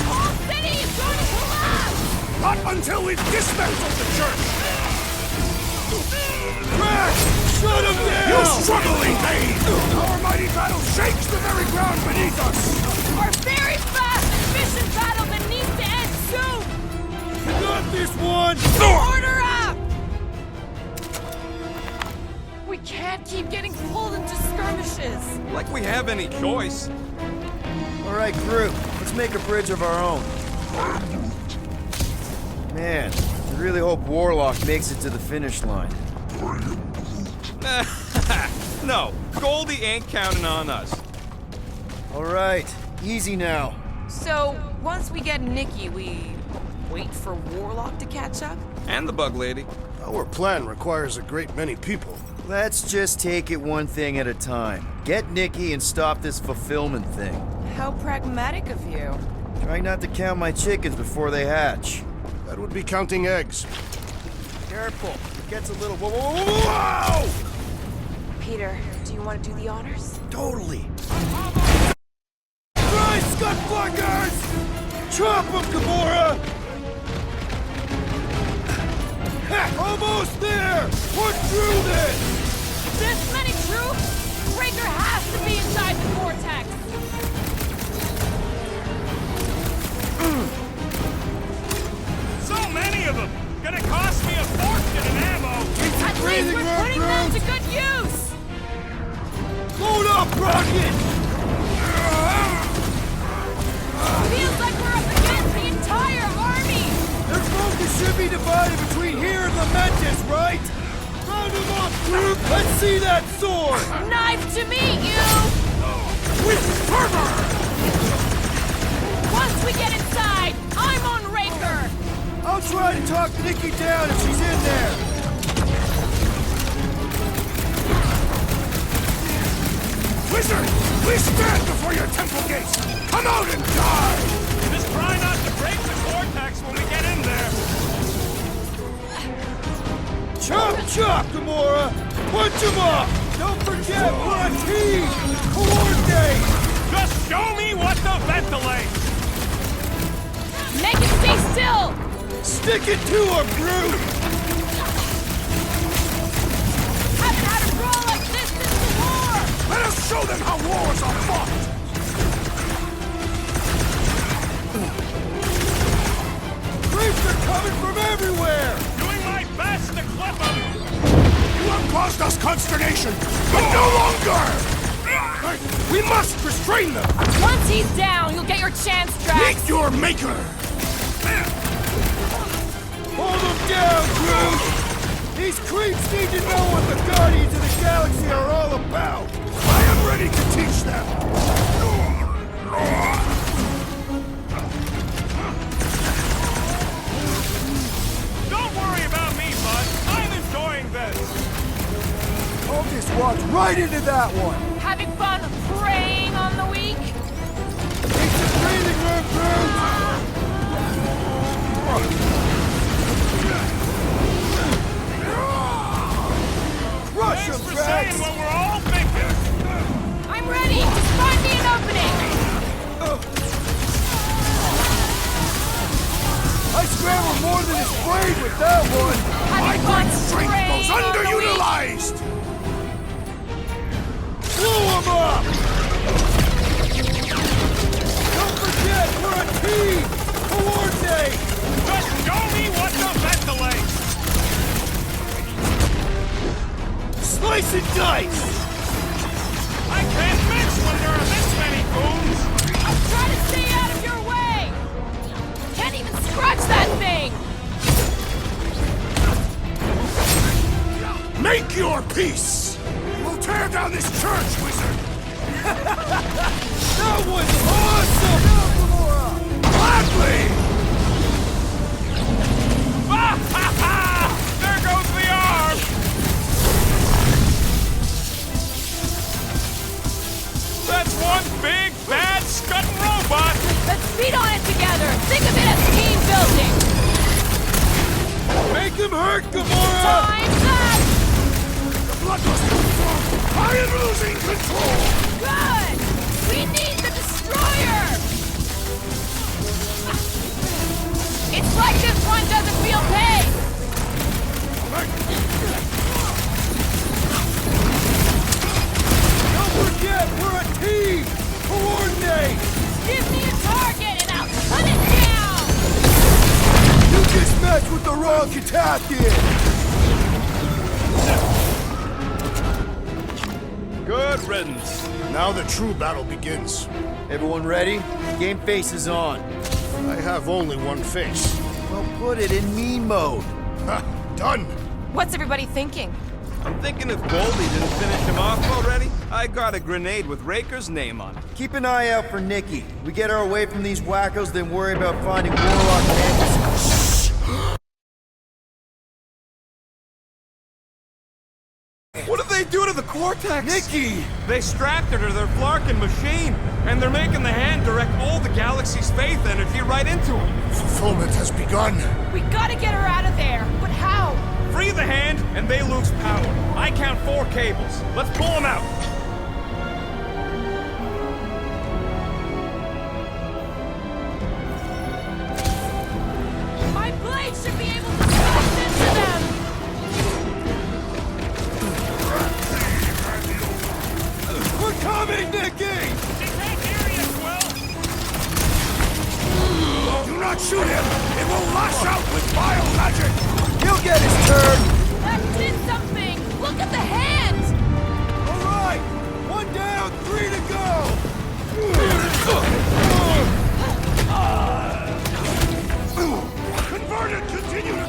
Whole city is going to collapse! Not until we've dismantled the church! Drax! Shut him down! You struggling babe! Our mighty battle shakes the very ground beneath us! Our very fast, efficient battle that needs to end soon! You got this one! Order up! We can't keep getting pulled into skirmishes. Like we have any choice. All right, crew, let's make a bridge of our own. Man, I really hope Warlock makes it to the finish line. No, Goldie ain't counting on us. All right, easy now. So, once we get Nikki, we wait for Warlock to catch up? And the bug lady. Our plan requires a great many people. Let's just take it one thing at a time. Get Nikki and stop this fulfillment thing. How pragmatic of you. Try not to count my chickens before they hatch. That would be counting eggs. Careful, it gets a little... Whoa, whoa, whoa, whoa! Peter, do you want to do the honors? Totally. Try Scutfluckers! Chop them, Gamora! Ha! Almost there! Push through this! This many troops? Breaker has to be inside the Vortex! So many of them! Gonna cost me a fortune in ammo! At least we're putting them to good use! Load up, Rocket! Feels like we're up against the entire army! be divided between here and Lamentis, right? Round him up, group! Let's see that sword! Knife to meet you! With fervor! Once we get inside, I'm on Raker! I'll try to talk Nikki down if she's in there. Wizard, please stand before your temple gates! Come out and die! Just try not to break the vortex when we get in there. Chop, chop, Gamora! Punch him up! Don't forget, we're a team! Coordinate! Just show me what to ventilate. Make it stay still! Stick it to her, Groot! Haven't had a brawl like this since the war! Let us show them how wars are fought! Creeps are coming from everywhere! Doing my best to clip them. You have caused us consternation, but no longer! We must restrain them! Once he's down, you'll get your chance, Drax! Meet your maker! Hold them down, Groot! These creeps need to know what the Guardians of the Galaxy are all about! I am ready to teach them! Don't worry about me, bud. I'm enjoying this. I'll just walk right into that one! Having fun preying on the weak? Take some breathing room, Groot! Crush Thanks him, for Drax! saying what we're all thinking. I'm ready! Just find me an opening! I scrambled more than his brain with that one! Having fun Strength preying goes on the weak? underutilized! Blow him up! Don't forget, we're a team! Coordinate! Just show me what to ventilate. Slice and dice! I can't mix when there are this many goons. I'll try to stay out of your way! Can't even scratch that thing! Make your peace! We'll tear down this church, wizard! That was awesome! Gladly! Ah, ha, ha! There goes the arm. That's one big, bad, scudding robot. Let's feed on it together! Think of it as team building! Make him hurt, Gamora! Time's up! The blood must come from! I am losing control! Good! We need the destroyer! It's like this one doesn't feel pain! Don't forget, we're a team! Coordinate! Give me a target and I'll cut it down! You just messed with the wrong Katakian! Good riddance. Now the true battle begins. Everyone ready? Game face is on. I have only one face. Well, put it in me mode. Ha! Done! What's everybody thinking? I'm thinking if Goldie didn't finish him off already, I got a grenade with Raker's name on it. Keep an eye out for Nikki. We get her away from these wackos, then worry about finding Warlock and Anderson. What did they do to the Cortex? Nikki! They strapped her to their Flarkin machine, and they're making the hand direct all the galaxy's faith energy right into him. Fulfillment has begun. We gotta get her out of there, but how? Free the hand, and they lose power. I count 4 cables. Let's pull them out. My blade should be able to slice into them! We're coming, Nikki! He can't hear you, Quill. Do not shoot him! It will lash out with vile magic! He'll get his turn! That did something! Look at the hand! All right! One down, 3 to go! Converted! Continue to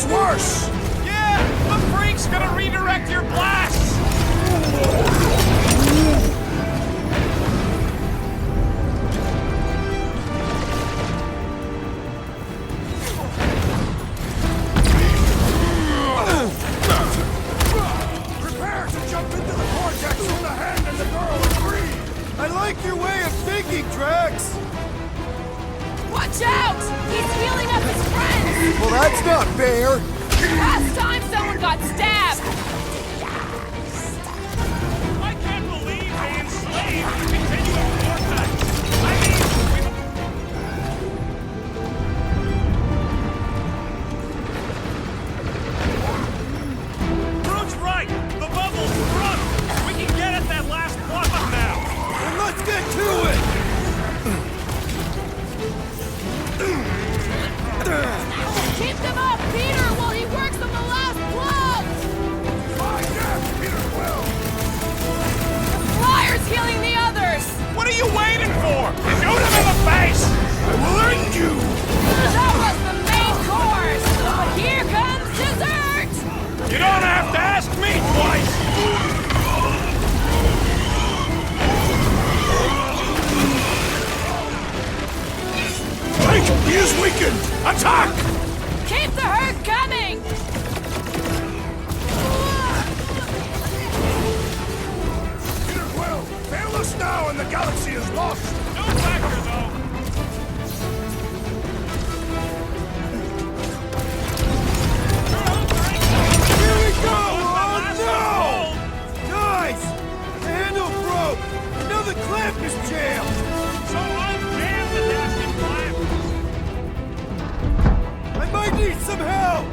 gets worse! Yeah! The freak's gonna redirect your blasts! Prepare to jump into the vortex when the hand and the girl agree! I like your way of thinking, Drax! Watch out! He's healing up his friends! Well, that's not fair! Last time someone got stabbed! I can't believe they enslaved the continuous vortex! I mean, Groot's right! The bubble's front! We can get at that last button now! Then let's get to it! Keep them up, Peter, while he works on the last blow! My death, Peter Quill! The Flyer's healing the others! What are you waiting for? Shoot him in the face! I will end you! That was the main course! But here comes dessert! You don't have to ask me twice! Blake, he is weakened! Attack! Keep the herd coming! Peter Quill, fail us now and the galaxy is lost! No factor, though! Here we go! Last Oh no! Guys! The handle broke! Another clamp is jammed! So unjam the dasting clamp! I might need some help!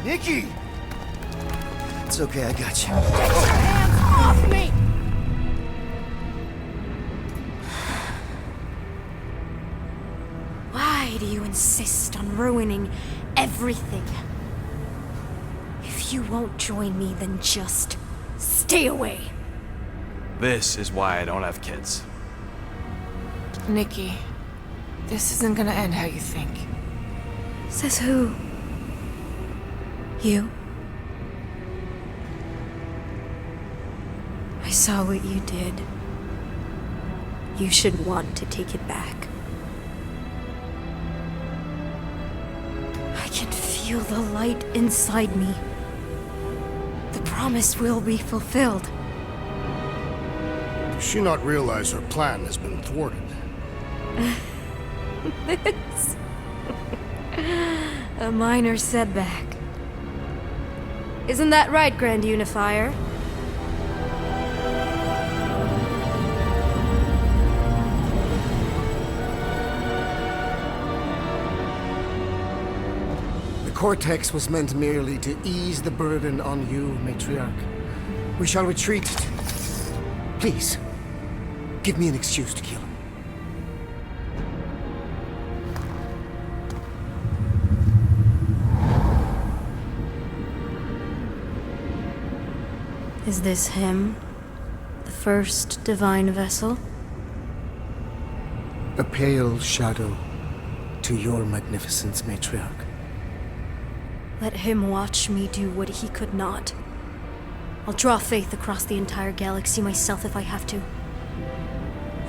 Nikki! It's okay, I got you. Hands off me! Why do you insist on ruining everything? If you won't join me, then just stay away. This is why I don't have kids. Nikki, this isn't gonna end how you think. Says who? You? I saw what you did. You should want to take it back. I can feel the light inside me. The promise will be fulfilled. Does she not realize her plan has been thwarted? This. A minor setback. Isn't that right, Grand Unifier? The Cortex was meant merely to ease the burden on you, Matriarch. We shall retreat. Please, give me an excuse to kill him. Is this him? The first divine vessel? A pale shadow to your magnificence, Matriarch. Let him watch me do what he could not. I'll draw faith across the entire galaxy myself if I have to.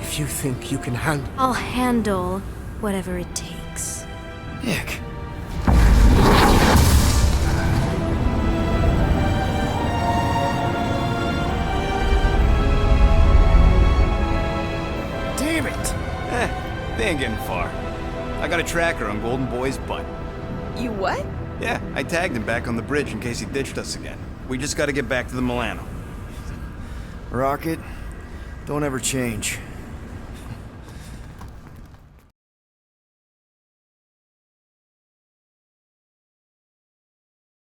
If you think you can handle... I'll handle whatever it takes. Nick. Damn it! They ain't getting far. I got a tracker on Golden Boy's butt. You what? Yeah, I tagged him back on the bridge in case he ditched us again. We just gotta get back to the Milano. Rocket, don't ever change.